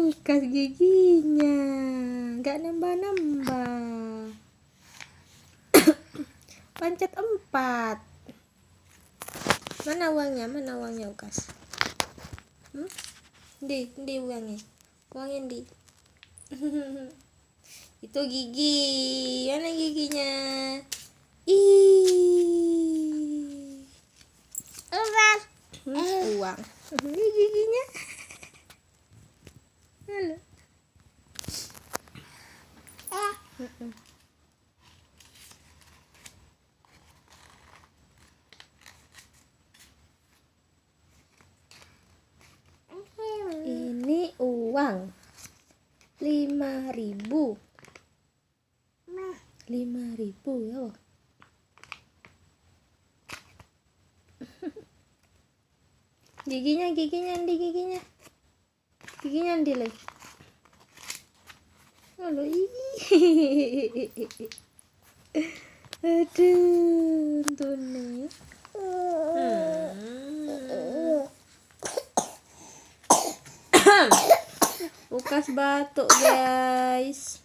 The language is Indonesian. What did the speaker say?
Lukas giginya nggak nambah-nambah. Pancet 4. Mana uangnya Lukas? Di uangnya di. Itu gigi, mana giginya? Uang. Giginya. Halo. Ini uang 5.000. 5.000 ya. Giginya di le. Halo. Aduh, tuh. Lukas batuk, guys.